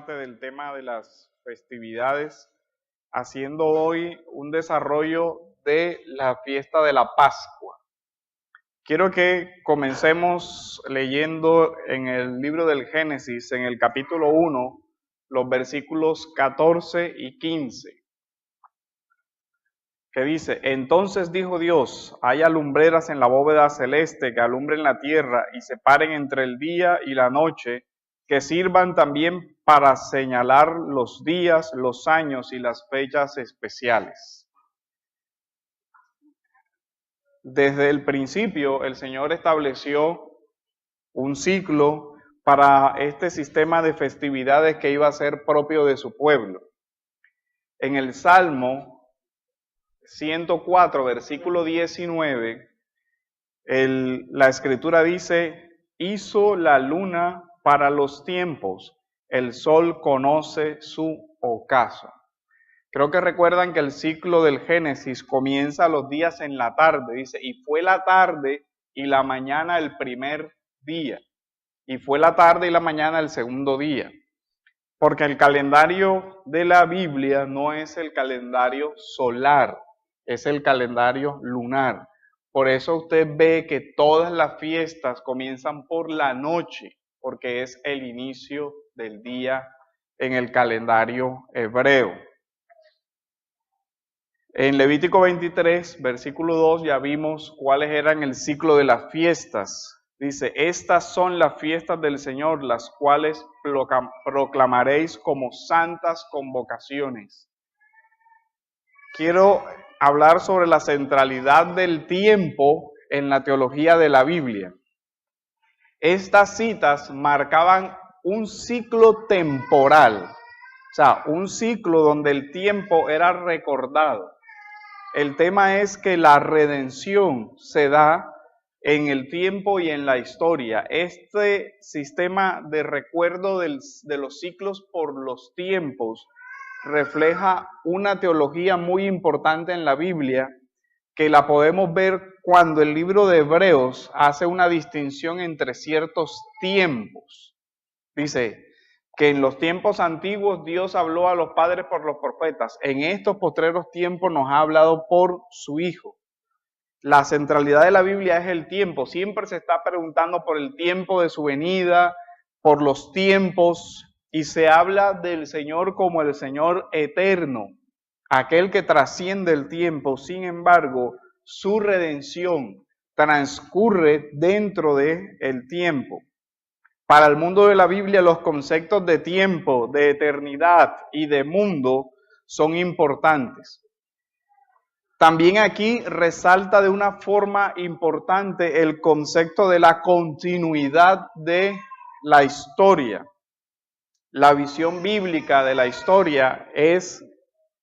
parte del tema de las festividades, haciendo hoy un desarrollo de la fiesta de la Pascua. Quiero que comencemos leyendo en el libro del Génesis, en el capítulo 1, los versículos 14 y 15, que dice: Entonces dijo Dios, haya lumbreras en la bóveda celeste que alumbren la tierra y separen entre el día y la noche, que sirvan también para señalar los días, los años y las fechas especiales. Desde el principio el Señor estableció un ciclo para este sistema de festividades que iba a ser propio de su pueblo. En el Salmo 104, versículo 19, la Escritura dice: hizo la luna para los tiempos, el sol conoce su ocaso. Creo que recuerdan que el ciclo del Génesis comienza los días en la tarde, dice, y fue la tarde y la mañana el primer día, y fue la tarde y la mañana el segundo día, porque el calendario de la Biblia no es el calendario solar, es el calendario lunar. Por eso usted ve que todas las fiestas comienzan por la noche, porque es el inicio del día en el calendario hebreo. En Levítico 23, versículo 2, ya vimos cuáles eran el ciclo de las fiestas. Dice: estas son las fiestas del Señor, las cuales proclamaréis como santas convocaciones. Quiero hablar sobre la centralidad del tiempo en la teología de la Biblia. Estas citas marcaban un ciclo temporal, o sea, un ciclo donde el tiempo era recordado. El tema es que la redención se da en el tiempo y en la historia. Este sistema de recuerdo de los ciclos por los tiempos refleja una teología muy importante en la Biblia, que la podemos ver cuando el libro de Hebreos hace una distinción entre ciertos tiempos. Dice que en los tiempos antiguos Dios habló a los padres por los profetas. En estos postreros tiempos nos ha hablado por su Hijo. La centralidad de la Biblia es el tiempo. Siempre se está preguntando por el tiempo de su venida, por los tiempos, y se habla del Señor como el Señor eterno, aquel que trasciende el tiempo. Sin embargo, su redención transcurre dentro del tiempo. Para el mundo de la Biblia, los conceptos de tiempo, de eternidad y de mundo son importantes. También aquí resalta de una forma importante el concepto de la continuidad de la historia. La visión bíblica de la historia es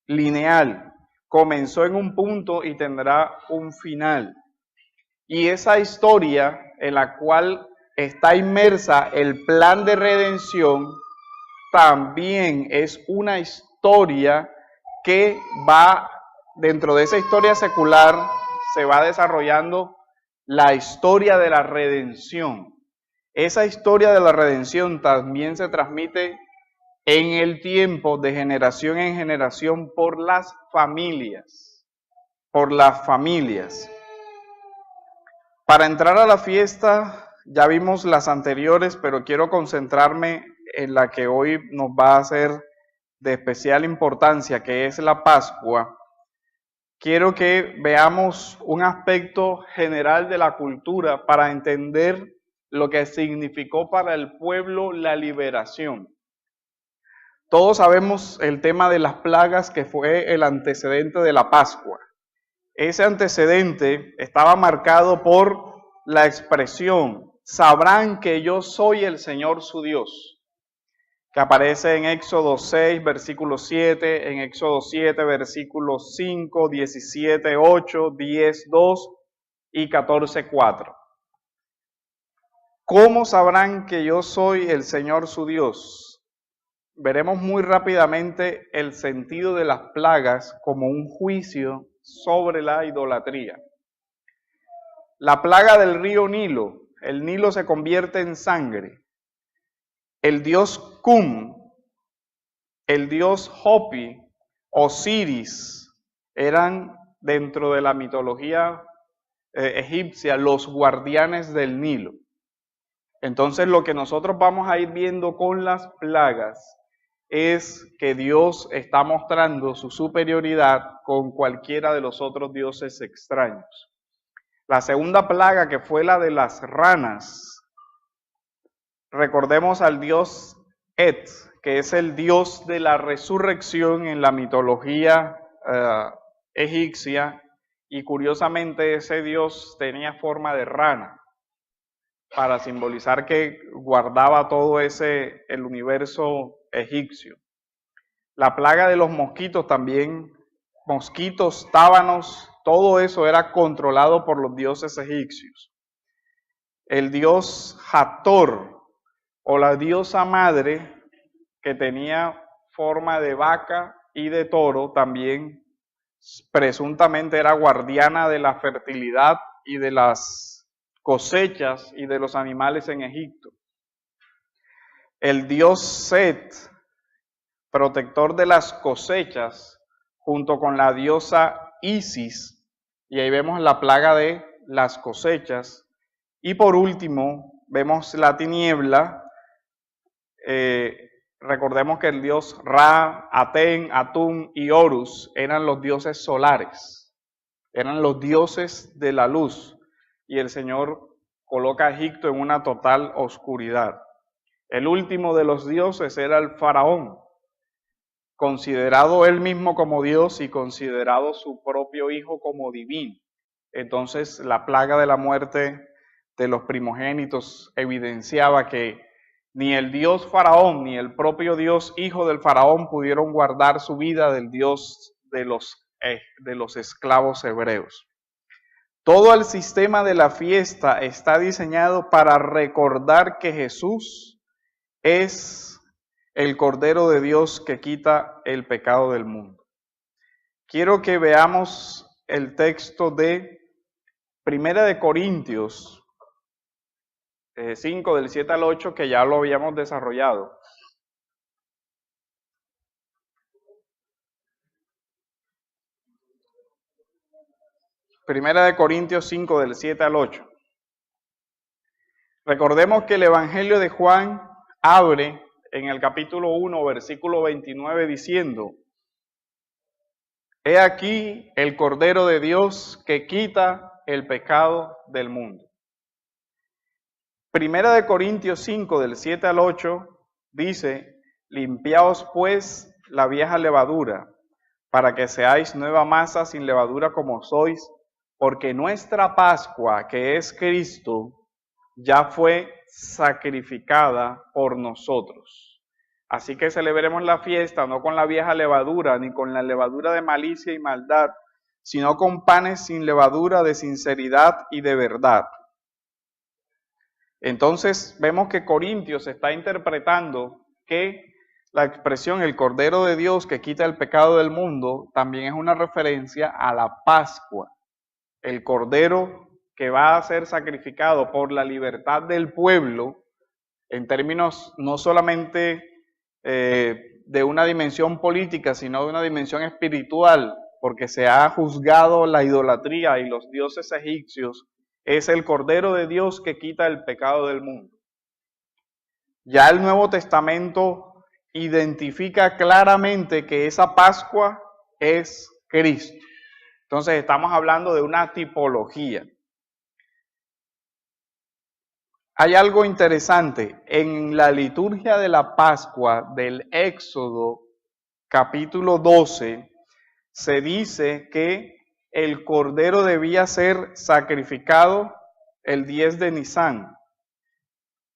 lineal. Comenzó en un punto y tendrá un final. Y esa historia en la cual está inmersa el plan de redención también es una historia que va, dentro de esa historia secular, se va desarrollando la historia de la redención. Esa historia de la redención también se transmite en el tiempo, de generación en generación, por las familias. Por las familias. Para entrar a la fiesta, ya vimos las anteriores, pero quiero concentrarme en la que hoy nos va a ser de especial importancia, que es la Pascua. Quiero que veamos un aspecto general de la cultura para entender lo que significó para el pueblo la liberación. Todos sabemos el tema de las plagas, que fue el antecedente de la Pascua. Ese antecedente estaba marcado por la expresión: sabrán que yo soy el Señor su Dios, que aparece en Éxodo 6, versículo 7, en Éxodo 7, versículos 5, 17, 8, 10, 2 y 14, 4. ¿Cómo sabrán que yo soy el Señor su Dios? Veremos muy rápidamente el sentido de las plagas como un juicio sobre la idolatría. La plaga del río Nilo, el Nilo se convierte en sangre. El dios Cum el dios Hopi, Osiris, eran dentro de la mitología egipcia los guardianes del Nilo. Entonces lo que nosotros vamos a ir viendo con las plagas es que Dios está mostrando su superioridad con cualquiera de los otros dioses extraños. La segunda plaga, que fue la de las ranas, recordemos al dios Et, que es el dios de la resurrección en la mitología egipcia, y curiosamente ese dios tenía forma de rana, para simbolizar que guardaba todo el universo egipcio. La plaga de los mosquitos también, mosquitos, tábanos, todo eso era controlado por los dioses egipcios. El dios Hathor, o la diosa madre, que tenía forma de vaca y de toro, también presuntamente era guardiana de la fertilidad y de las cosechas y de los animales en Egipto. El dios Set, protector de las cosechas, junto con la diosa Isis, y ahí vemos la plaga de las cosechas. Y por último, vemos la tiniebla. Recordemos que el dios Ra, Aten, Atún y Horus eran los dioses solares, eran los dioses de la luz, y el Señor coloca a Egipto en una total oscuridad. El último de los dioses era el faraón, considerado él mismo como Dios y considerado su propio hijo como divino. Entonces la plaga de la muerte de los primogénitos evidenciaba que ni el dios faraón ni el propio Dios hijo del faraón pudieron guardar su vida del Dios de los esclavos hebreos. Todo el sistema de la fiesta está diseñado para recordar que Jesús es el Cordero de Dios que quita el pecado del mundo. Quiero que veamos el texto de 1 Corintios 5, del 7 al 8, que ya lo habíamos desarrollado. Primera de Corintios 5, del 7 al 8. Recordemos que el Evangelio de Juan abre en el capítulo 1, versículo 29, diciendo: He aquí el Cordero de Dios que quita el pecado del mundo. Primera de Corintios 5, del 7 al 8, dice: Limpiaos pues la vieja levadura, para que seáis nueva masa sin levadura como sois, porque nuestra Pascua, que es Cristo, ya fue sacrificada por nosotros. Así que celebremos la fiesta no con la vieja levadura, ni con la levadura de malicia y maldad, sino con panes sin levadura de sinceridad y de verdad. Entonces vemos que Corintios está interpretando que la expresión el Cordero de Dios que quita el pecado del mundo también es una referencia a la Pascua, el Cordero que va a ser sacrificado por la libertad del pueblo, en términos no solamente de una dimensión política, sino de una dimensión espiritual, porque se ha juzgado la idolatría y los dioses egipcios. Es el Cordero de Dios que quita el pecado del mundo. Ya el Nuevo Testamento identifica claramente que esa Pascua es Cristo. Entonces estamos hablando de una tipología. Hay algo interesante. En la liturgia de la Pascua del Éxodo, capítulo 12, se dice que el cordero debía ser sacrificado el 10 de Nisán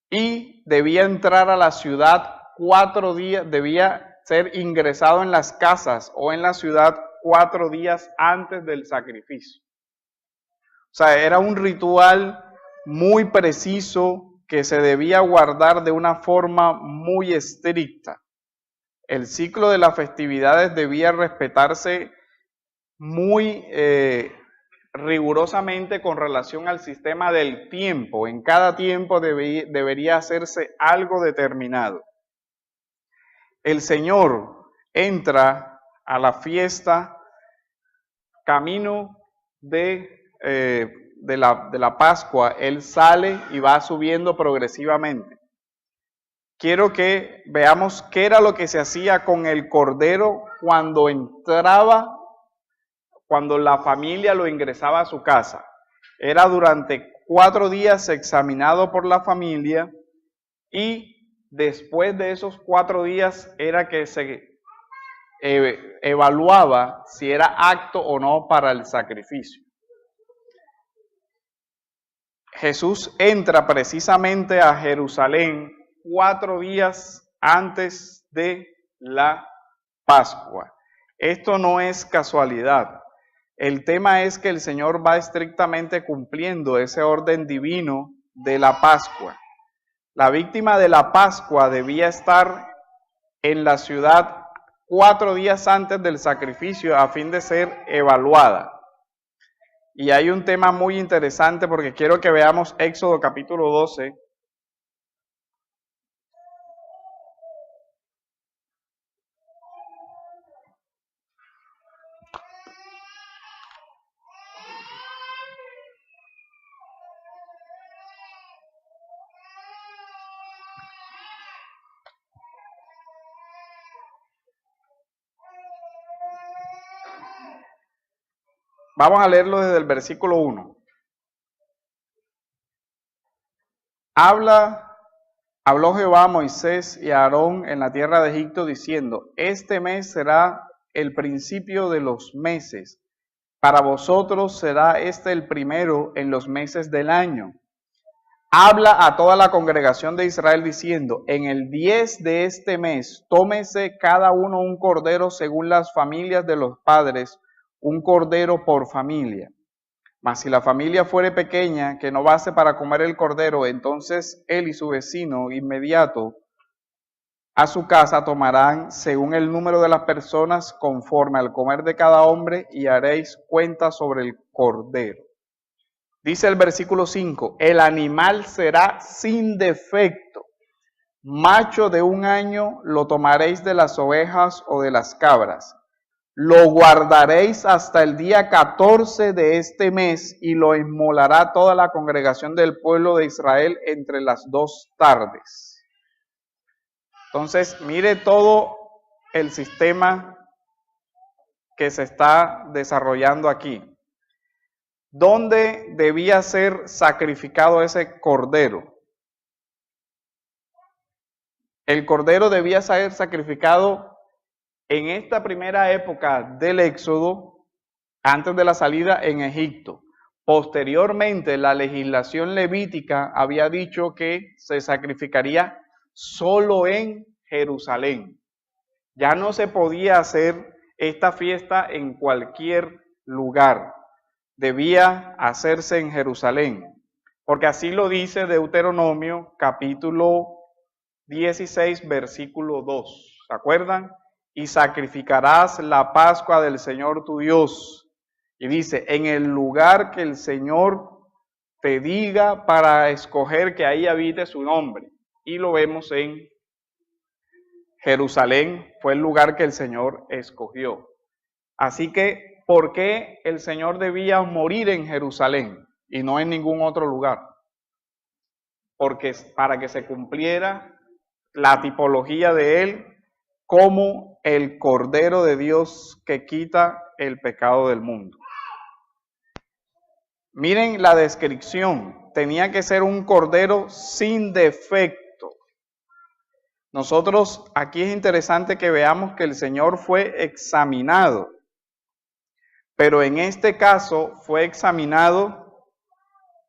y debía entrar a la ciudad 4 días, debía ser ingresado en las casas o en la ciudad 4 días antes del sacrificio. O sea, era un ritual muy preciso que se debía guardar de una forma muy estricta. El ciclo de las festividades debía respetarse muy rigurosamente con relación al sistema del tiempo. En cada tiempo debería hacerse algo determinado. El Señor, entra a la fiesta camino de la Pascua, él sale y va subiendo progresivamente. Quiero que veamos qué era lo que se hacía con el cordero cuando entraba, cuando la familia lo ingresaba a su casa. Era durante 4 días examinado por la familia y después de esos 4 días era que se evaluaba si era apto o no para el sacrificio. Jesús entra precisamente a Jerusalén 4 días antes de la Pascua. Esto no es casualidad. El tema es que el Señor va estrictamente cumpliendo ese orden divino de la Pascua. La víctima de la Pascua debía estar en la ciudad 4 días antes del sacrificio a fin de ser evaluada. Y hay un tema muy interesante porque quiero que veamos Éxodo capítulo 12. Vamos a leerlo desde el versículo 1. Habló Jehová a Moisés y a Aarón en la tierra de Egipto diciendo: este mes será el principio de los meses. Para vosotros será este el primero en los meses del año. Habla a toda la congregación de Israel diciendo: en el 10 de este mes, tómese cada uno un cordero según las familias de los padres, un cordero por familia. Mas si la familia fuere pequeña, que no base para comer el cordero, entonces él y su vecino inmediato a su casa tomarán según el número de las personas conforme al comer de cada hombre y haréis cuenta sobre el cordero. Dice el versículo 5, el animal será sin defecto, macho de 1 año lo tomaréis de las ovejas o de las cabras. Lo guardaréis hasta el día 14 de este mes y lo inmolará toda la congregación del pueblo de Israel entre las 2 tardes. Entonces, mire todo el sistema que se está desarrollando aquí. ¿Dónde debía ser sacrificado ese cordero? El cordero debía ser sacrificado en esta primera época del Éxodo, antes de la salida en Egipto. Posteriormente, la legislación levítica había dicho que se sacrificaría solo en Jerusalén. Ya no se podía hacer esta fiesta en cualquier lugar. Debía hacerse en Jerusalén, porque así lo dice Deuteronomio capítulo 16, versículo 2. ¿Se acuerdan? Y sacrificarás la Pascua del Señor tu Dios. Y dice, en el lugar que el Señor te diga para escoger que ahí habite su nombre. Y lo vemos en Jerusalén, fue el lugar que el Señor escogió. Así que, ¿por qué el Señor debía morir en Jerusalén y no en ningún otro lugar? Porque para que se cumpliera la tipología de Él como el Cordero de Dios que quita el pecado del mundo. Miren la descripción, tenía que ser un cordero sin defecto. Nosotros aquí es interesante que veamos que el Señor fue examinado, pero en este caso fue examinado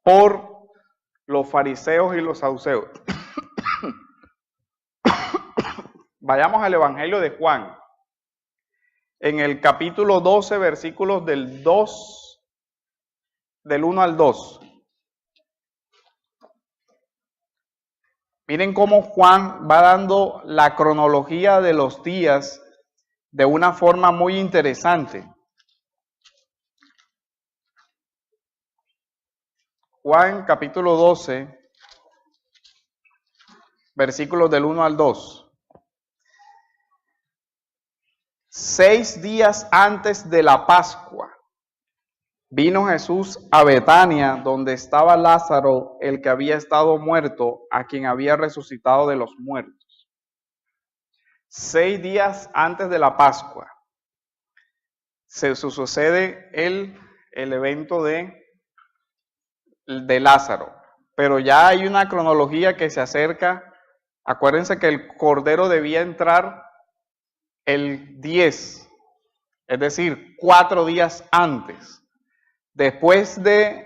por los fariseos y los saduceos. Vayamos al Evangelio de Juan, en el capítulo 12, versículos del 1 al 2. Miren cómo Juan va dando la cronología de los días de una forma muy interesante. Juan capítulo 12, versículos del 1 al 2. 6 días antes de la Pascua, vino Jesús a Betania, donde estaba Lázaro, el que había estado muerto, a quien había resucitado de los muertos. 6 días antes de la Pascua se sucede el evento de Lázaro, pero ya hay una cronología que se acerca. Acuérdense que el Cordero debía entrar el 10, es decir, 4 días antes. Después del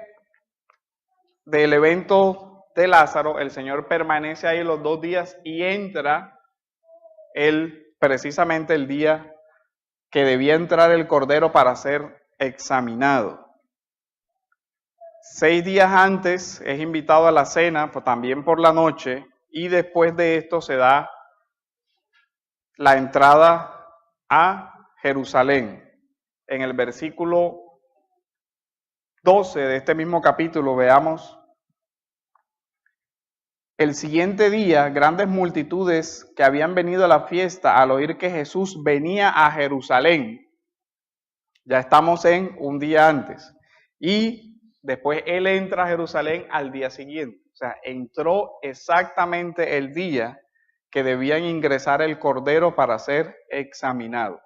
evento de Lázaro, el Señor permanece ahí los 2 días y entra precisamente el día que debía entrar el Cordero para ser examinado. 6 días antes es invitado a la cena, también por la noche, y después de esto se da la entrada a Jerusalén. En el versículo 12 de este mismo capítulo veamos: el siguiente día, grandes multitudes que habían venido a la fiesta al oír que Jesús venía a Jerusalén. Ya estamos en un día antes. Y después él entra a Jerusalén al día siguiente. O sea, entró exactamente el día que debían ingresar el Cordero para ser examinado.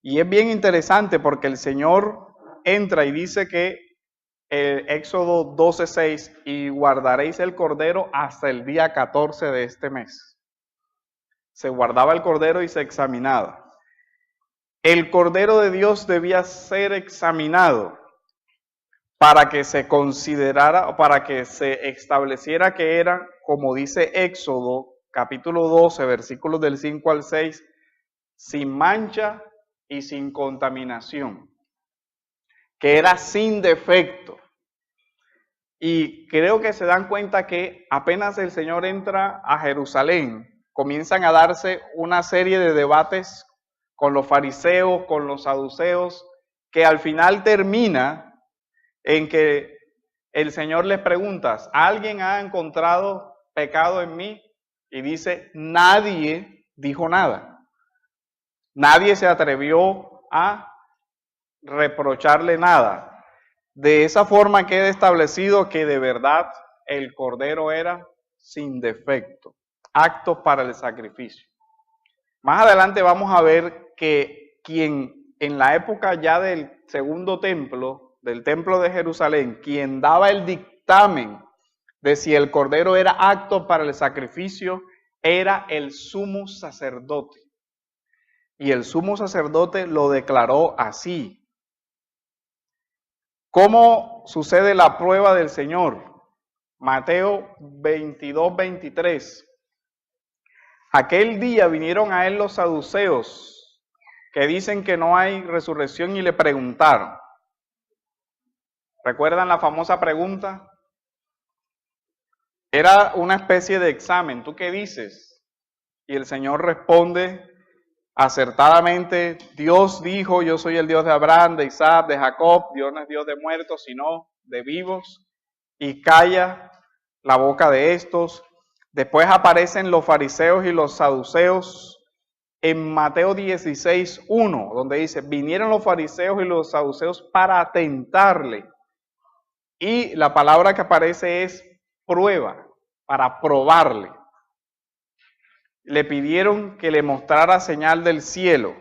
Y es bien interesante porque el Señor entra y dice que Éxodo 12:6, y guardaréis el Cordero hasta el día 14 de este mes. Se guardaba el Cordero y se examinaba. El Cordero de Dios debía ser examinado para que se considerara, o para que se estableciera que era, como dice Éxodo capítulo 12, versículos del 5 al 6, sin mancha y sin contaminación, que era sin defecto. Y creo que se dan cuenta que apenas el Señor entra a Jerusalén, comienzan a darse una serie de debates con los fariseos, con los saduceos, que al final termina en que el Señor les pregunta: ¿alguien ha encontrado pecado en mí? Y dice: nadie dijo nada. Nadie se atrevió a reprocharle nada. De esa forma queda establecido que de verdad el Cordero era sin defecto, apto para el sacrificio. Más adelante vamos a ver que quien en la época ya del segundo templo, del templo de Jerusalén, quien daba el dictamen de si el Cordero era apto para el sacrificio, era el sumo sacerdote. Y el sumo sacerdote lo declaró así. ¿Cómo sucede la prueba del Señor? Mateo 22:23. Aquel día vinieron a él los saduceos, que dicen que no hay resurrección, y le preguntaron. ¿Recuerdan la famosa pregunta? Era una especie de examen. ¿Tú qué dices? Y el Señor responde acertadamente: Dios dijo: yo soy el Dios de Abraham, de Isaac, de Jacob. Dios no es Dios de muertos, sino de vivos. Y calla la boca de estos. Después aparecen los fariseos y los saduceos en Mateo 16:1, donde dice: vinieron los fariseos y los saduceos para tentarle. Y la palabra que aparece es prueba, para probarle. Le pidieron que le mostrara señal del cielo.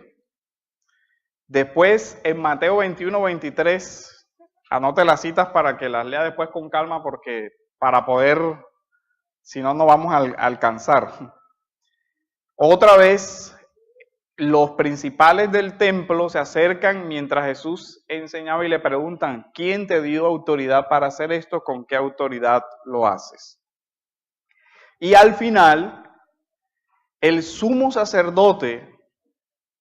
Después, en Mateo 21:23, anote las citas para que las lea después con calma, porque para poder, si no, no vamos a alcanzar. Otra vez, los principales del templo se acercan mientras Jesús enseñaba y le preguntan: ¿quién te dio autoridad para hacer esto? ¿Con qué autoridad lo haces? Y al final, el sumo sacerdote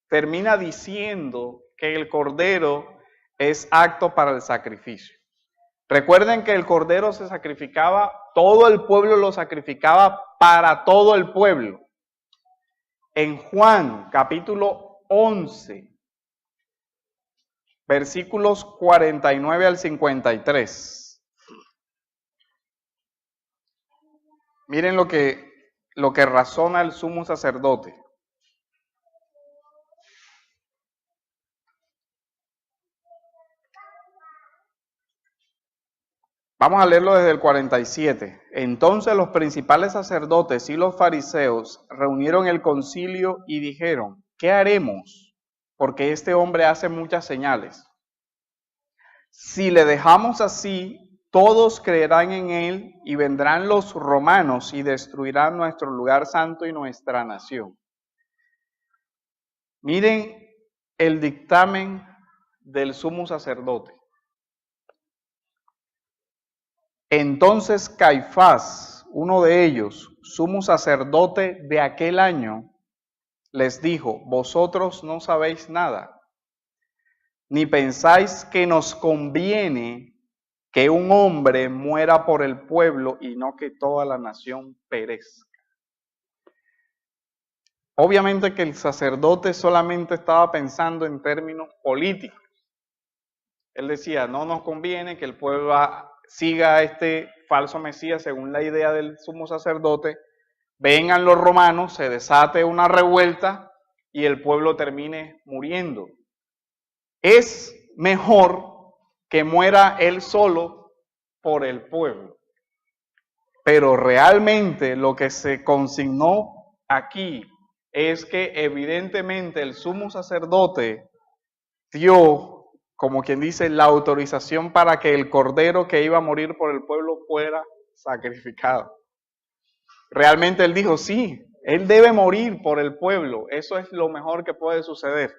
termina diciendo que el Cordero es apto para el sacrificio. Recuerden que el Cordero se sacrificaba, todo el pueblo lo sacrificaba para todo el pueblo. En Juan capítulo 11, versículos 49 al 53. Miren lo que razona el sumo sacerdote. Vamos a leerlo desde el 47. Entonces los principales sacerdotes y los fariseos reunieron el concilio y dijeron, ¿qué haremos? Porque este hombre hace muchas señales. Si le dejamos así, todos creerán en él y vendrán los romanos y destruirán nuestro lugar santo y nuestra nación. Miren el dictamen del sumo sacerdote. Entonces Caifás, uno de ellos, sumo sacerdote de aquel año, les dijo, vosotros no sabéis nada, ni pensáis que nos conviene que un hombre muera por el pueblo y no que toda la nación perezca. Obviamente que el sacerdote solamente estaba pensando en términos políticos. Él decía, no nos conviene que el pueblo siga a este falso Mesías según la idea del sumo sacerdote, vengan los romanos, se desate una revuelta y el pueblo termine muriendo. Es mejor que muera él solo por el pueblo. Pero realmente lo que se consignó aquí es que evidentemente el sumo sacerdote dio, como quien dice, la autorización para que el cordero que iba a morir por el pueblo fuera sacrificado. Realmente él dijo, sí, él debe morir por el pueblo, eso es lo mejor que puede suceder.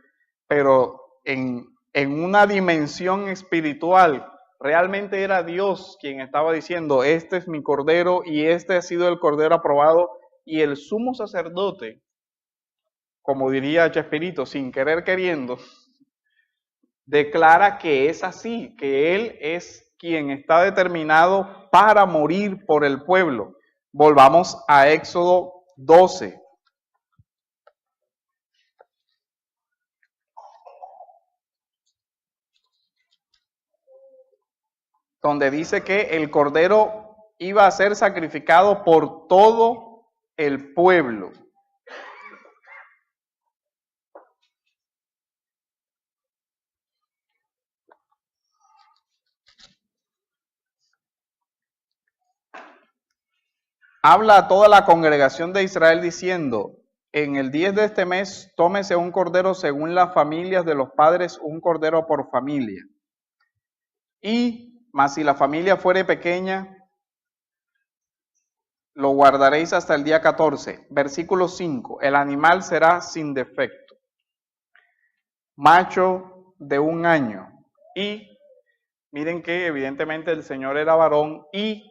Pero en una dimensión espiritual, realmente era Dios quien estaba diciendo, este es mi cordero y este ha sido el cordero aprobado. Y el sumo sacerdote, como diría Chespirito, sin querer queriendo, declara que es así, que él es quien está determinado para morir por el pueblo. Volvamos a Éxodo 12. Donde dice que el cordero iba a ser sacrificado por todo el pueblo. Habla a toda la congregación de Israel diciendo, en el 10 de este mes tómese un cordero según las familias de los padres, un cordero por familia. Mas si la familia fuere pequeña, lo guardaréis hasta el día 14. Versículo 5, el animal será sin defecto, macho de 1 año. Y miren que evidentemente el Señor era varón y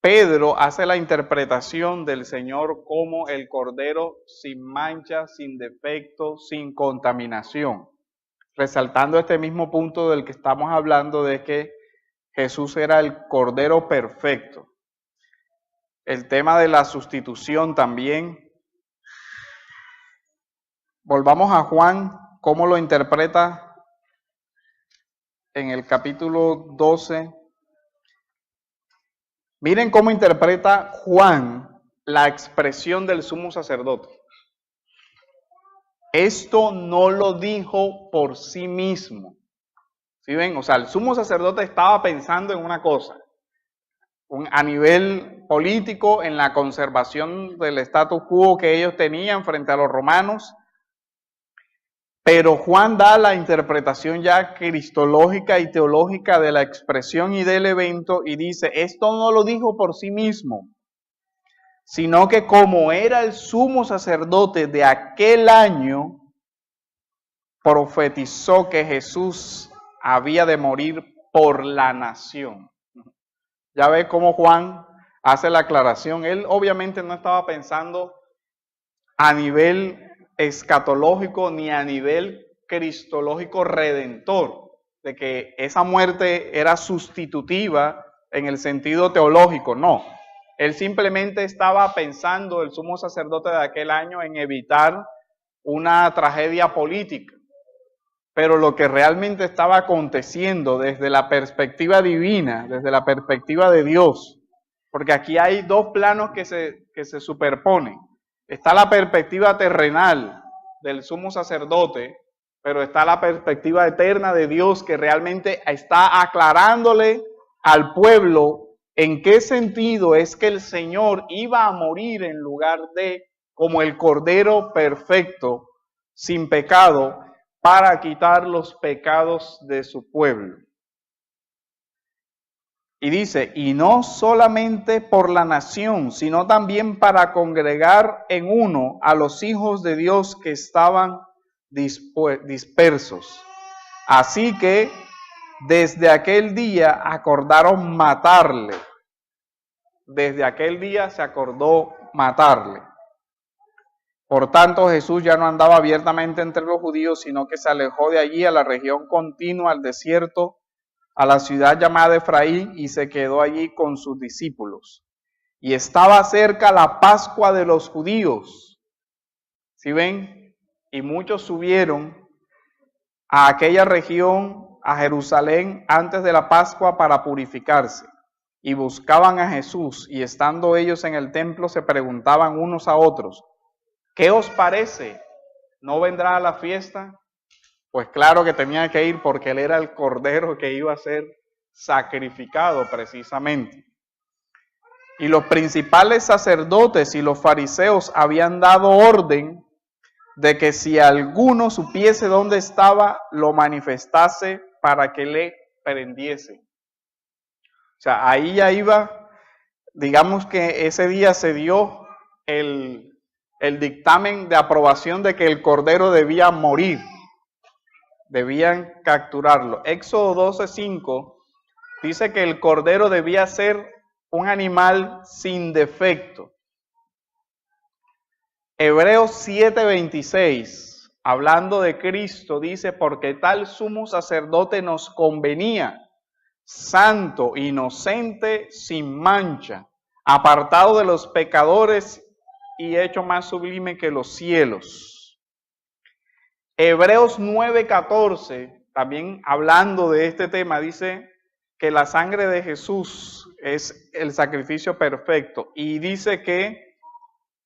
Pedro hace la interpretación del Señor como el cordero sin mancha, sin defecto, sin contaminación, resaltando este mismo punto del que estamos hablando de que Jesús era el cordero perfecto. El tema de la sustitución también. Volvamos a Juan, cómo lo interpreta en el capítulo 12. Miren cómo interpreta Juan la expresión del sumo sacerdote. Esto no lo dijo por sí mismo. ¿Sí ven? O sea, el sumo sacerdote estaba pensando en una cosa. A nivel político, en la conservación del status quo que ellos tenían frente a los romanos. Pero Juan da la interpretación ya cristológica y teológica de la expresión y del evento y dice, esto no lo dijo por sí mismo, sino que como era el sumo sacerdote de aquel año, profetizó que Jesús había de morir por la nación. Ya ve cómo Juan hace la aclaración. Él obviamente no estaba pensando a nivel escatológico ni a nivel cristológico redentor, de que esa muerte era sustitutiva en el sentido teológico, no. Él simplemente estaba pensando, el sumo sacerdote de aquel año, en evitar una tragedia política. Pero lo que realmente estaba aconteciendo desde la perspectiva divina, desde la perspectiva de Dios, porque aquí hay dos planos que se superponen. Está la perspectiva terrenal del sumo sacerdote, pero está la perspectiva eterna de Dios que realmente está aclarándole al pueblo en qué sentido es que el Señor iba a morir en lugar de como el Cordero perfecto, sin pecado, para quitar los pecados de su pueblo. Y dice, y no solamente por la nación, sino también para congregar en uno a los hijos de Dios que estaban dispersos. Así que desde aquel día acordaron matarle. Desde aquel día se acordó matarle. Por tanto, Jesús ya no andaba abiertamente entre los judíos, sino que se alejó de allí a la región continua, al desierto, a la ciudad llamada Efraín, y se quedó allí con sus discípulos. Y estaba cerca la Pascua de los judíos. ¿Sí ven? Y muchos subieron a aquella región, a Jerusalén, antes de la Pascua para purificarse. Y buscaban a Jesús, y estando ellos en el templo se preguntaban unos a otros, ¿qué os parece? ¿No vendrá a la fiesta? Pues claro que tenía que ir porque él era el cordero que iba a ser sacrificado precisamente. Y los principales sacerdotes y los fariseos habían dado orden de que si alguno supiese dónde estaba, lo manifestase para que le prendiese. O sea, ahí ya iba, digamos que ese día se dio el dictamen de aprobación de que el cordero debía morir. Debían capturarlo. Éxodo 12:5 dice que el cordero debía ser un animal sin defecto. Hebreos 7:26, hablando de Cristo, dice, porque tal sumo sacerdote nos convenía, santo, inocente, sin mancha, apartado de los pecadores y hecho más sublime que los cielos. Hebreos 9:14, también hablando de este tema, dice que la sangre de Jesús es el sacrificio perfecto y dice que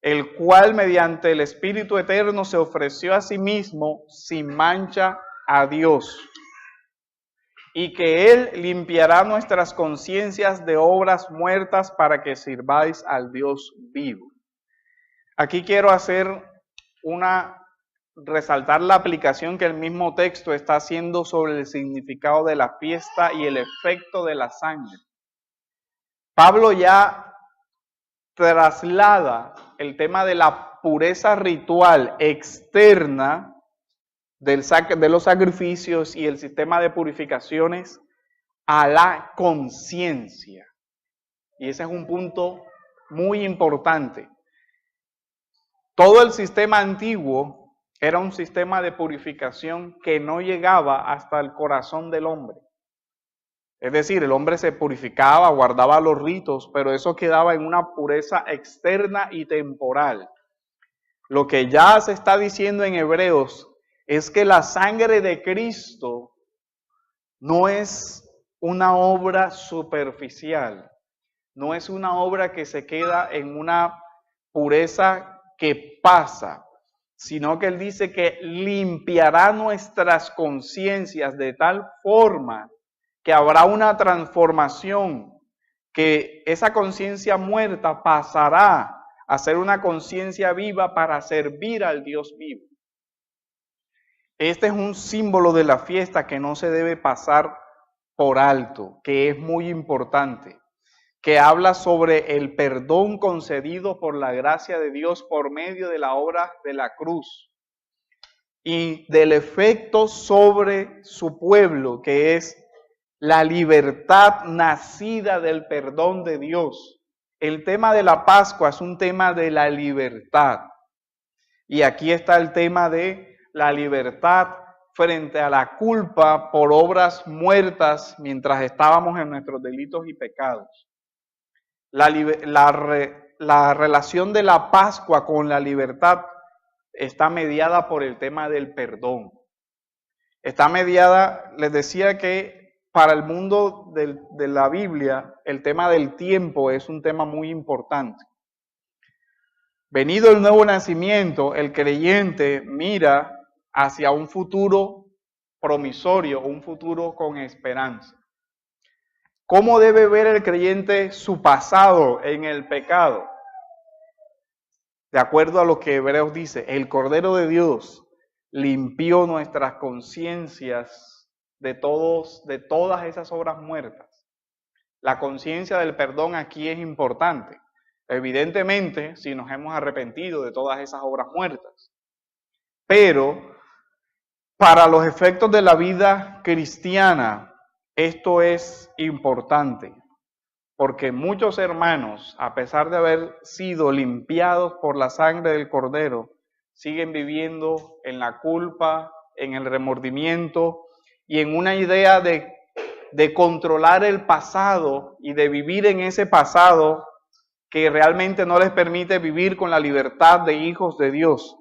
el cual mediante el Espíritu Eterno se ofreció a sí mismo sin mancha a Dios y que Él limpiará nuestras conciencias de obras muertas para que sirváis al Dios vivo. Aquí quiero resaltar la aplicación que el mismo texto está haciendo sobre el significado de la fiesta y el efecto de la sangre. Pablo ya traslada el tema de la pureza ritual externa de los sacrificios y el sistema de purificaciones a la conciencia. Y ese es un punto muy importante. Todo el sistema antiguo era un sistema de purificación que no llegaba hasta el corazón del hombre. Es decir, el hombre se purificaba, guardaba los ritos, pero eso quedaba en una pureza externa y temporal. Lo que ya se está diciendo en Hebreos es que la sangre de Cristo no es una obra superficial, no es una obra que se queda en una pureza que pasa, sino que Él dice que limpiará nuestras conciencias de tal forma que habrá una transformación, que esa conciencia muerta pasará a ser una conciencia viva para servir al Dios vivo. Este es un símbolo de la fiesta que no se debe pasar por alto, que es muy importante, que habla sobre el perdón concedido por la gracia de Dios por medio de la obra de la cruz y del efecto sobre su pueblo, que es la libertad nacida del perdón de Dios. El tema de la Pascua es un tema de la libertad. Y aquí está el tema de la libertad frente a la culpa por obras muertas mientras estábamos en nuestros delitos y pecados. La relación de la Pascua con la libertad está mediada por el tema del perdón. Está mediada, les decía que para el mundo de la Biblia, el tema del tiempo es un tema muy importante. Venido el nuevo nacimiento, el creyente mira hacia un futuro promisorio, un futuro con esperanza. ¿Cómo debe ver el creyente su pasado en el pecado? De acuerdo a lo que Hebreos dice, el Cordero de Dios limpió nuestras conciencias de todas esas obras muertas. La conciencia del perdón aquí es importante. Evidentemente, si nos hemos arrepentido de todas esas obras muertas. Pero, para los efectos de la vida cristiana, esto es importante. Porque muchos hermanos, a pesar de haber sido limpiados por la sangre del Cordero, siguen viviendo en la culpa, en el remordimiento y en una idea de controlar el pasado y de vivir en ese pasado que realmente no les permite vivir con la libertad de hijos de Dios.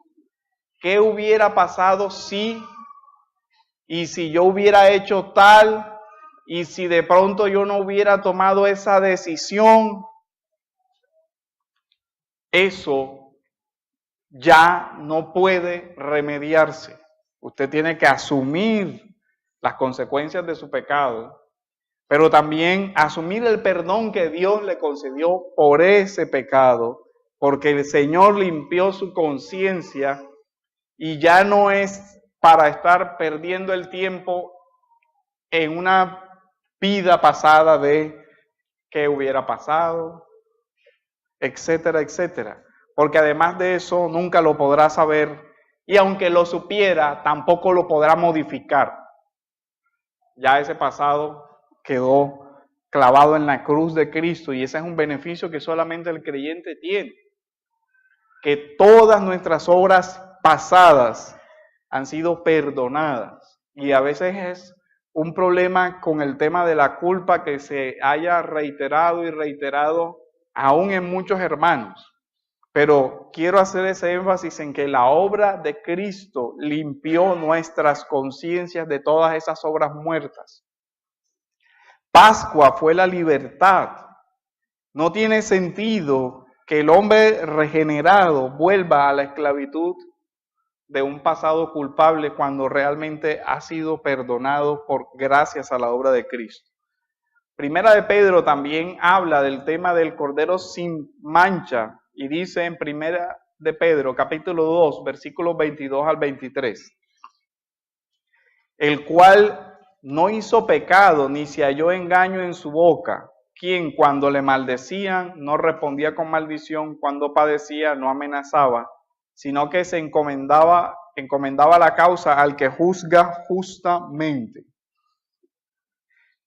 ¿Qué hubiera pasado si yo hubiera hecho tal? Y si de pronto yo no hubiera tomado esa decisión, eso ya no puede remediarse. Usted tiene que asumir las consecuencias de su pecado, pero también asumir el perdón que Dios le concedió por ese pecado, porque el Señor limpió su conciencia y ya no es para estar perdiendo el tiempo en una vida pasada de qué hubiera pasado, etcétera, etcétera. Porque además de eso nunca lo podrá saber y aunque lo supiera, tampoco lo podrá modificar. Ya ese pasado quedó clavado en la cruz de Cristo y ese es un beneficio que solamente el creyente tiene. Que todas nuestras obras pasadas han sido perdonadas y a veces es un problema con el tema de la culpa que se haya reiterado y reiterado aún en muchos hermanos. Pero quiero hacer ese énfasis en que la obra de Cristo limpió nuestras conciencias de todas esas obras muertas. Pascua fue la libertad. No tiene sentido que el hombre regenerado vuelva a la esclavitud de un pasado culpable cuando realmente ha sido perdonado gracias a la obra de Cristo. Primera de Pedro también habla del tema del Cordero sin mancha y dice en Primera de Pedro, capítulo 2, versículos 22 al 23, el cual no hizo pecado ni se halló engaño en su boca, quien cuando le maldecían no respondía con maldición, cuando padecía no amenazaba, sino que se encomendaba la causa al que juzga justamente.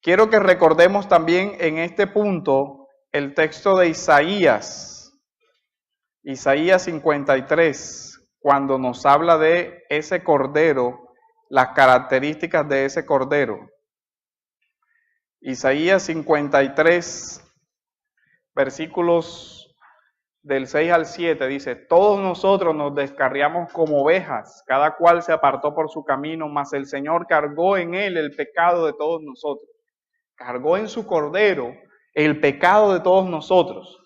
Quiero que recordemos también en este punto el texto de Isaías 53, cuando nos habla de ese cordero, las características de ese cordero. Isaías 53, versículos del 6 al 7 dice, todos nosotros nos descarriamos como ovejas, cada cual se apartó por su camino, mas el Señor cargó en él el pecado de todos nosotros. Cargó en su cordero el pecado de todos nosotros.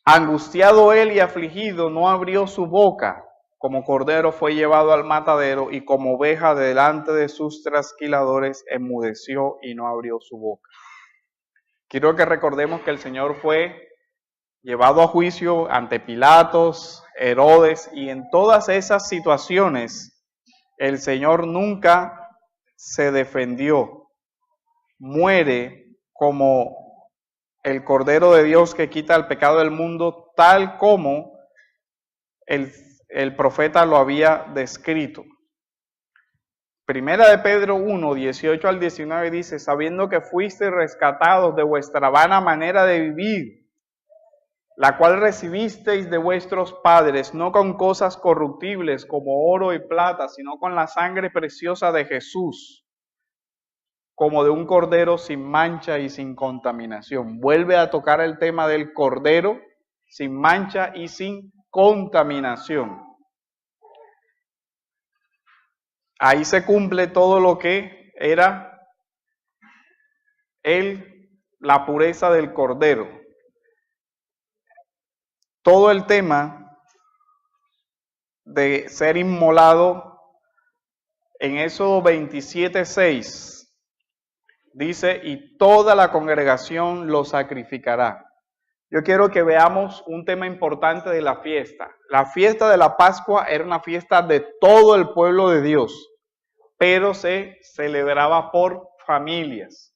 Angustiado él y afligido, no abrió su boca. Como cordero fue llevado al matadero y como oveja delante de sus trasquiladores enmudeció y no abrió su boca. Quiero que recordemos que el Señor fue llevado a juicio ante Pilatos, Herodes, y en todas esas situaciones el Señor nunca se defendió. Muere como el Cordero de Dios que quita el pecado del mundo, tal como el profeta lo había descrito. Primera de Pedro 1, 18 al 19 dice, sabiendo que fuisteis rescatados de vuestra vana manera de vivir, la cual recibisteis de vuestros padres, no con cosas corruptibles como oro y plata, sino con la sangre preciosa de Jesús, como de un cordero sin mancha y sin contaminación. Vuelve a tocar el tema del cordero sin mancha y sin contaminación. Ahí se cumple todo lo que era la pureza del cordero. Todo el tema de ser inmolado en Éxodo 27:6 dice, y toda la congregación lo sacrificará. Yo quiero que veamos un tema importante de la fiesta. La fiesta de la Pascua era una fiesta de todo el pueblo de Dios, pero se celebraba por familias,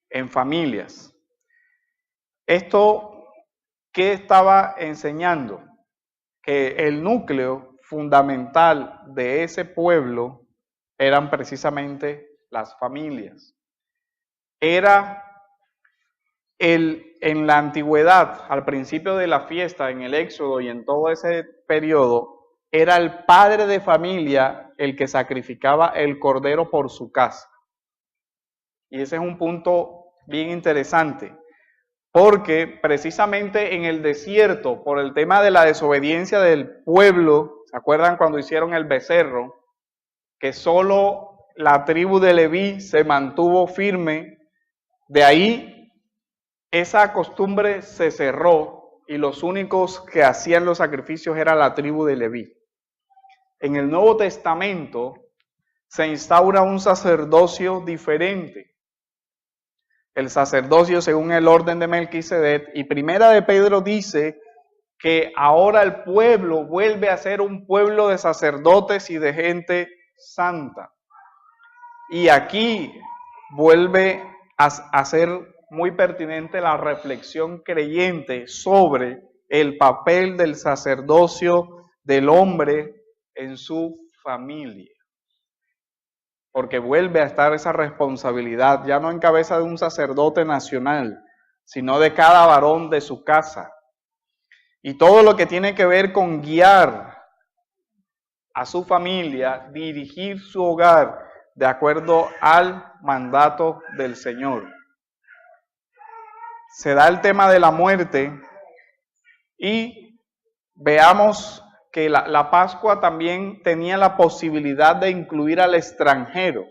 en familias. Esto, ¿qué estaba enseñando? Que el núcleo fundamental de ese pueblo eran precisamente las familias. Era en la antigüedad, al principio de la fiesta, en el Éxodo y en todo ese periodo, era el padre de familia el que sacrificaba el cordero por su casa. Y ese es un punto bien interesante, porque precisamente en el desierto, por el tema de la desobediencia del pueblo, ¿se acuerdan cuando hicieron el becerro? Que solo la tribu de Leví se mantuvo firme, de ahí esa costumbre se cerró y los únicos que hacían los sacrificios era la tribu de Leví. En el Nuevo Testamento se instaura un sacerdocio diferente. El sacerdocio según el orden de Melquisedec, y Primera de Pedro dice que ahora el pueblo vuelve a ser un pueblo de sacerdotes y de gente santa. Y aquí vuelve a ser muy pertinente la reflexión creyente sobre el papel del sacerdocio del hombre en su familia. Porque vuelve a estar esa responsabilidad, ya no en cabeza de un sacerdote nacional, sino de cada varón de su casa. Y todo lo que tiene que ver con guiar a su familia, dirigir su hogar de acuerdo al mandato del Señor. Se da el tema de la muerte y veamos que la Pascua también tenía la posibilidad de incluir al extranjero.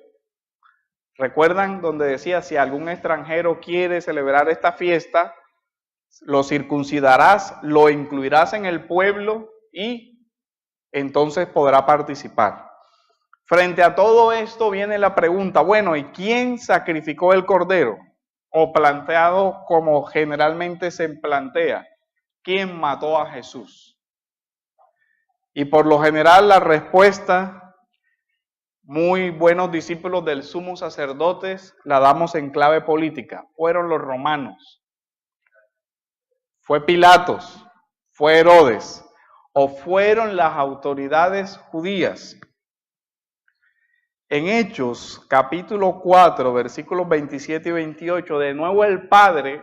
¿Recuerdan donde decía, si algún extranjero quiere celebrar esta fiesta, lo circuncidarás, lo incluirás en el pueblo y entonces podrá participar? Frente a todo esto viene la pregunta, bueno, ¿y quién sacrificó el cordero? O planteado como generalmente se plantea, ¿quién mató a Jesús? Y por lo general la respuesta, muy buenos discípulos del sumo sacerdotes, la damos en clave política. Fueron los romanos, fue Pilatos, fue Herodes, o fueron las autoridades judías. En Hechos, capítulo 4, versículos 27 y 28, de nuevo el Padre,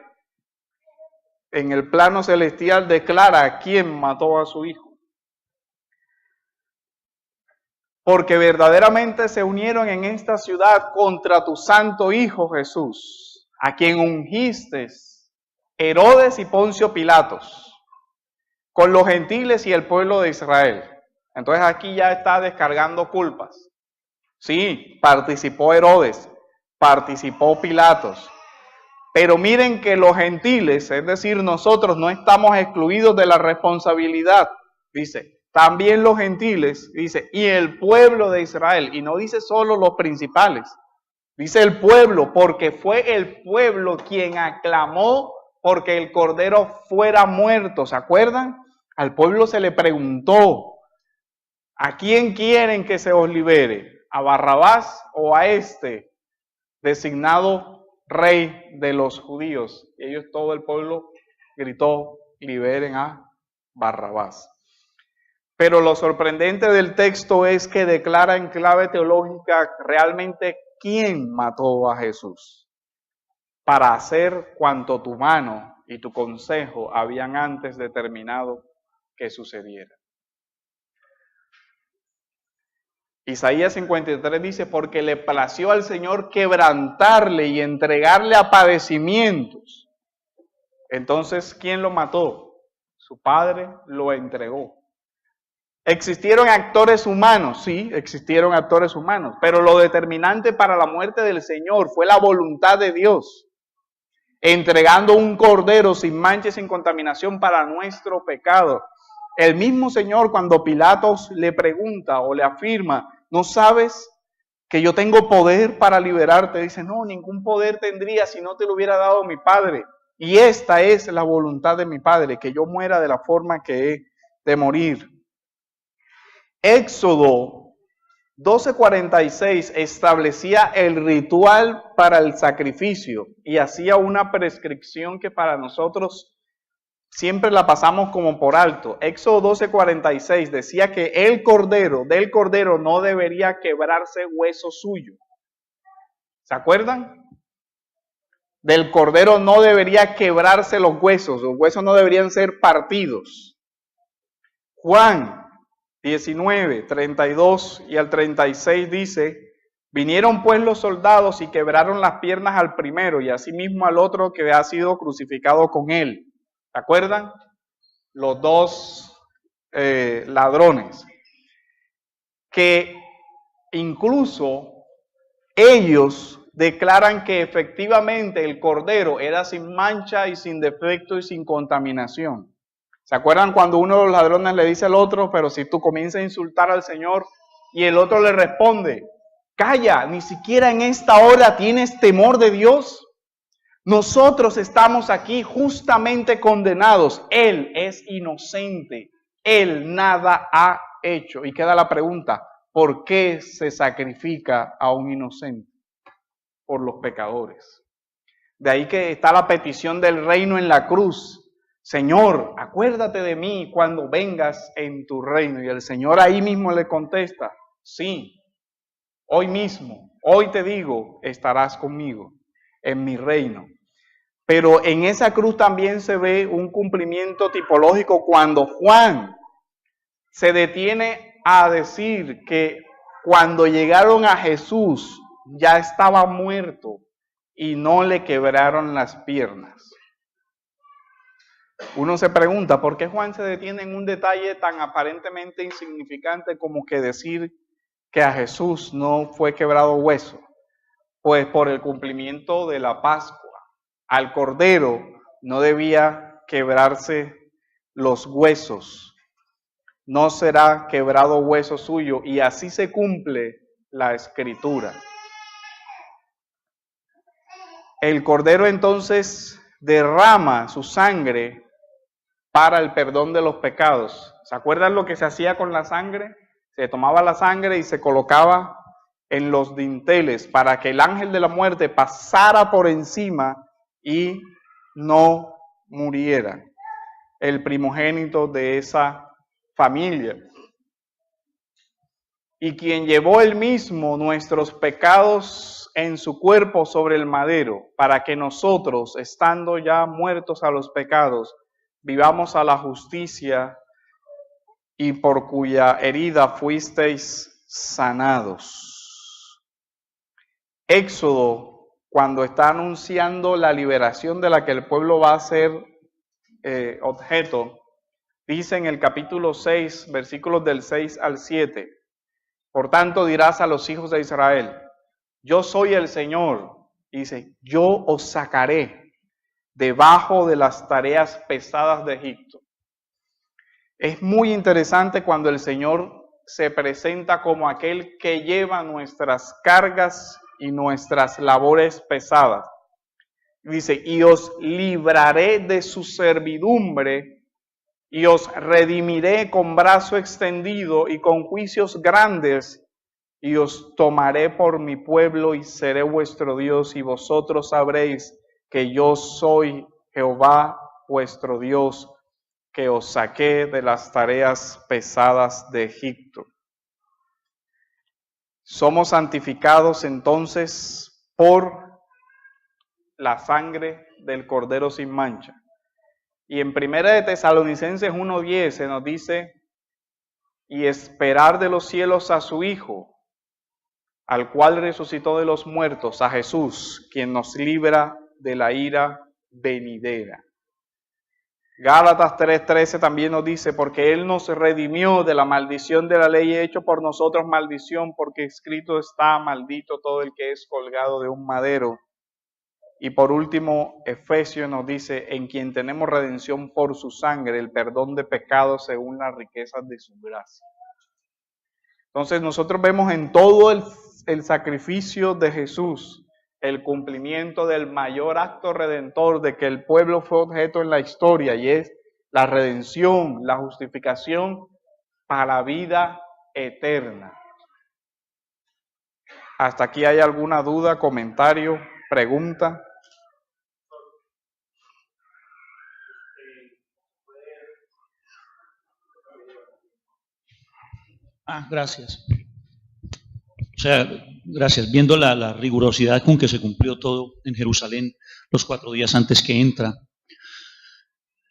en el plano celestial, declara a quién mató a su Hijo. Porque verdaderamente se unieron en esta ciudad contra tu santo Hijo Jesús, a quien ungiste, Herodes y Poncio Pilatos, con los gentiles y el pueblo de Israel. Entonces aquí ya está descargando culpas. Sí, participó Herodes, participó Pilatos, pero miren que los gentiles, es decir, nosotros no estamos excluidos de la responsabilidad, dice, también los gentiles, dice, y el pueblo de Israel, y no dice solo los principales, dice el pueblo, porque fue el pueblo quien aclamó porque el cordero fuera muerto, ¿se acuerdan? Al pueblo se le preguntó, ¿a quién quieren que se os libere? ¿A Barrabás o a este designado rey de los judíos? Y ellos, todo el pueblo gritó, liberen a Barrabás. Pero lo sorprendente del texto es que declara en clave teológica realmente quién mató a Jesús para hacer cuanto tu mano y tu consejo habían antes determinado que sucediera. Isaías 53 dice, porque le plació al Señor quebrantarle y entregarle a padecimientos. Entonces, ¿quién lo mató? Su padre lo entregó. ¿Existieron actores humanos? Sí, existieron actores humanos, pero lo determinante para la muerte del Señor fue la voluntad de Dios, entregando un cordero sin mancha y sin contaminación para nuestro pecado. El mismo Señor, cuando Pilatos le pregunta o le afirma, ¿no sabes que yo tengo poder para liberarte. Dice, no, ningún poder tendría si no te lo hubiera dado mi Padre. Y esta es la voluntad de mi Padre, que yo muera de la forma que he de morir. Éxodo 12:46 establecía el ritual para el sacrificio y hacía una prescripción que para nosotros siempre la pasamos como por alto. Éxodo 12:46 decía que del cordero no debería quebrarse hueso suyo. ¿Se acuerdan? Del cordero no debería quebrarse los huesos no deberían ser partidos. Juan 19:32 y al 36 dice, vinieron pues los soldados y quebraron las piernas al primero y asimismo al otro que ha sido crucificado con él. ¿Se acuerdan? Los dos ladrones. Que incluso ellos declaran que efectivamente el cordero era sin mancha y sin defecto y sin contaminación. ¿Se acuerdan cuando uno de los ladrones le dice al otro, pero si tú comienzas a insultar al Señor y el otro le responde, calla, ni siquiera en esta hora tienes temor de Dios? Nosotros estamos aquí justamente condenados. Él es inocente. Él nada ha hecho. Y queda la pregunta, ¿por qué se sacrifica a un inocente? Por los pecadores. De ahí que está la petición del reino en la cruz. Señor, acuérdate de mí cuando vengas en tu reino. Y el Señor ahí mismo le contesta, sí, hoy mismo, hoy te digo, estarás conmigo en mi reino. Pero en esa cruz también se ve un cumplimiento tipológico cuando Juan se detiene a decir que cuando llegaron a Jesús ya estaba muerto y no le quebraron las piernas. Uno se pregunta, ¿por qué Juan se detiene en un detalle tan aparentemente insignificante como que decir que a Jesús no fue quebrado hueso? Pues por el cumplimiento de la Pascua. Al cordero no debía quebrarse los huesos. No será quebrado hueso suyo. Y así se cumple la Escritura. El cordero entonces derrama su sangre para el perdón de los pecados. ¿Se acuerdan lo que se hacía con la sangre? Se tomaba la sangre y se colocaba en los dinteles para que el ángel de la muerte pasara por encima y no muriera. El primogénito de esa familia. Y quien llevó él mismo nuestros pecados en su cuerpo sobre el madero, para que nosotros, estando ya muertos a los pecados, vivamos a la justicia, y por cuya herida fuisteis sanados. Éxodo, cuando está anunciando la liberación de la que el pueblo va a ser objeto, dice en el capítulo 6, versículos del 6 al 7, por tanto dirás a los hijos de Israel, yo soy el Señor, y dice, yo os sacaré debajo de las tareas pesadas de Egipto. Es muy interesante cuando el Señor se presenta como aquel que lleva nuestras cargas y nuestras labores pesadas. Dice, y os libraré de su servidumbre, y os redimiré con brazo extendido y con juicios grandes, y os tomaré por mi pueblo y seré vuestro Dios, y vosotros sabréis que yo soy Jehová vuestro Dios, que os saqué de las tareas pesadas de Egipto. Somos santificados entonces por la sangre del Cordero sin mancha. Y en 1 de Tesalonicenses 1:10 se nos dice, y esperar de los cielos a su Hijo, al cual resucitó de los muertos, a Jesús, quien nos libra de la ira venidera. Gálatas 3:13 también nos dice, porque Él nos redimió de la maldición de la ley, hecho por nosotros maldición, porque escrito está, maldito todo el que es colgado de un madero. Y por último, Efesios nos dice, en quien tenemos redención por su sangre, el perdón de pecados según las riquezas de su gracia. Entonces nosotros vemos en todo el sacrificio de Jesús el cumplimiento del mayor acto redentor de que el pueblo fue objeto en la historia, y es la redención, la justificación para la vida eterna. ¿Hasta aquí hay alguna duda, comentario, pregunta? Gracias. O sea, gracias. Viendo la rigurosidad con que se cumplió todo en Jerusalén los 4 días antes que entra,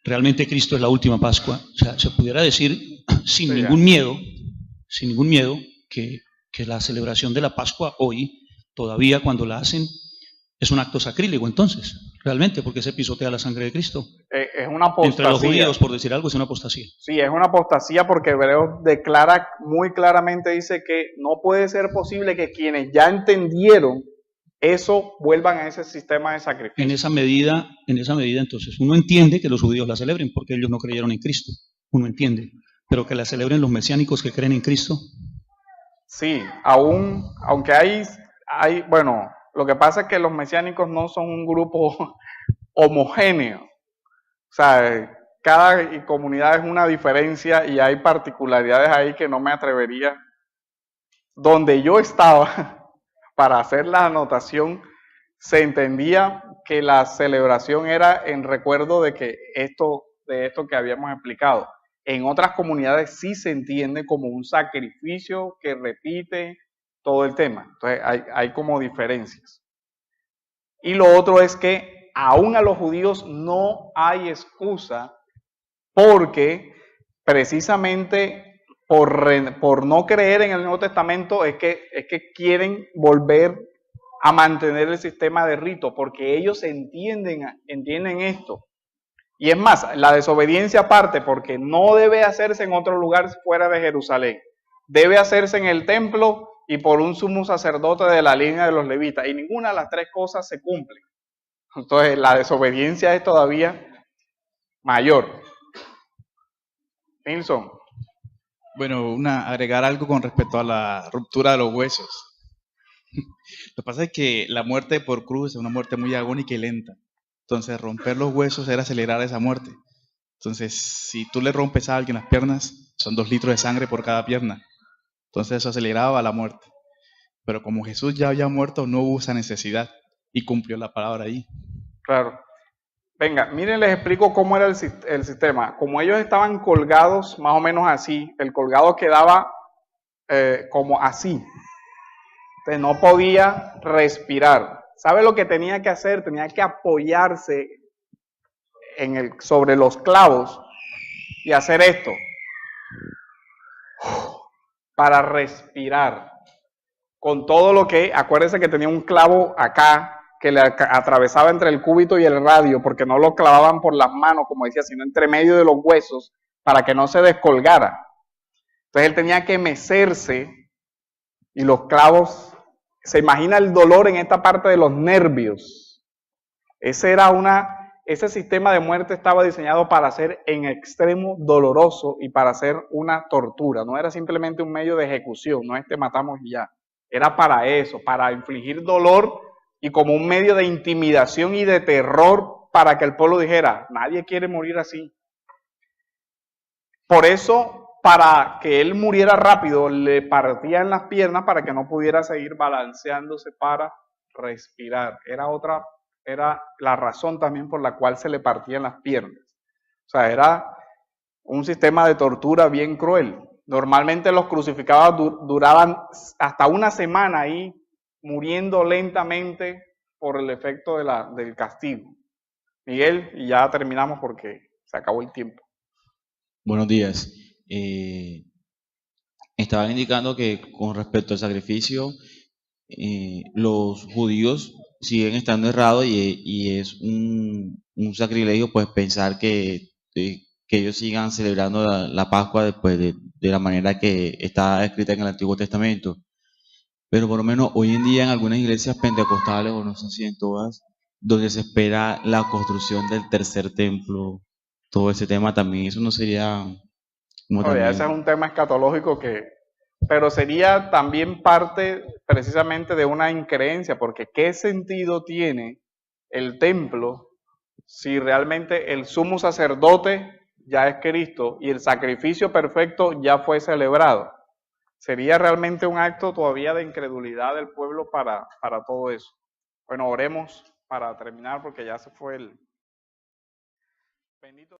realmente Cristo es la última Pascua. O sea, se pudiera decir sin ningún miedo, que la celebración de la Pascua hoy, todavía cuando la hacen, es un acto sacrílego entonces, realmente, porque se pisotea la sangre de Cristo. Es una apostasía. Entre los judíos, por decir algo, es una apostasía. Sí, es una apostasía porque Hebreos declara muy claramente, dice que no puede ser posible que quienes ya entendieron eso vuelvan a ese sistema de sacrificio. En esa medida, entonces, uno entiende que los judíos la celebren porque ellos no creyeron en Cristo. Uno entiende. Pero que la celebren los mesiánicos que creen en Cristo. Sí, aunque hay, bueno, lo que pasa es que los mesiánicos no son un grupo homogéneo. O sea, cada comunidad es una diferencia y hay particularidades ahí que no me atrevería. Donde yo estaba, para hacer la anotación, se entendía que la celebración era en recuerdo de que esto que habíamos explicado. En otras comunidades sí se entiende como un sacrificio que repite todo el tema. Entonces hay como diferencias. Y lo otro es que aún a los judíos no hay excusa porque precisamente por no creer en el Nuevo Testamento es que quieren volver a mantener el sistema de rito, porque ellos entienden esto. Y es más, la desobediencia aparte, porque no debe hacerse en otro lugar fuera de Jerusalén. Debe hacerse en el templo y por un sumo sacerdote de la línea de los levitas. Y ninguna de las 3 cosas se cumple. Entonces, la desobediencia es todavía mayor. Nilson. Bueno, agregar algo con respecto a la ruptura de los huesos. Lo que pasa es que la muerte por cruz es una muerte muy agónica y lenta. Entonces, romper los huesos era acelerar esa muerte. Entonces, si tú le rompes a alguien las piernas, son 2 litros de sangre por cada pierna. Entonces, eso aceleraba la muerte. Pero como Jesús ya había muerto, no hubo esa necesidad y cumplió la palabra ahí. Claro. Venga, miren, les explico cómo era el sistema. Como ellos estaban colgados más o menos así, el colgado quedaba como así. Entonces no podía respirar. ¿Sabe lo que tenía que hacer? Tenía que apoyarse sobre los clavos y hacer esto para respirar. Con todo lo que, acuérdense que tenía un clavo acá que le atravesaba entre el cúbito y el radio, porque no lo clavaban por las manos, como decía, sino entre medio de los huesos, para que no se descolgara. Entonces él tenía que mecerse y los clavos, se imagina el dolor en esta parte de los nervios. Ese sistema de muerte estaba diseñado para ser en extremo doloroso y para ser una tortura. No era simplemente un medio de ejecución, no es te matamos y ya. Era para eso, para infligir dolor y como un medio de intimidación y de terror para que el pueblo dijera, nadie quiere morir así. Por eso, para que él muriera rápido, le partían las piernas para que no pudiera seguir balanceándose para respirar. Era la razón también por la cual se le partían las piernas. O sea, era un sistema de tortura bien cruel. Normalmente los crucificados duraban hasta una semana ahí, muriendo lentamente por el efecto del castigo. Miguel, y ya terminamos porque se acabó el tiempo. Buenos días. Estaban indicando que con respecto al sacrificio, los judíos siguen estando errados y es un sacrilegio pues pensar que ellos sigan celebrando la Pascua después de la manera que está escrita en el Antiguo Testamento. Pero por lo menos hoy en día en algunas iglesias pentecostales, o no sé si en todas, donde se espera la construcción del tercer templo, todo ese tema también, eso no sería... Ese es un tema escatológico que pero sería también parte precisamente de una increencia, porque ¿qué sentido tiene el templo si realmente el sumo sacerdote ya es Cristo y el sacrificio perfecto ya fue celebrado? Sería realmente un acto todavía de incredulidad del pueblo para todo eso. Bueno, oremos para terminar porque ya se fue el bendito.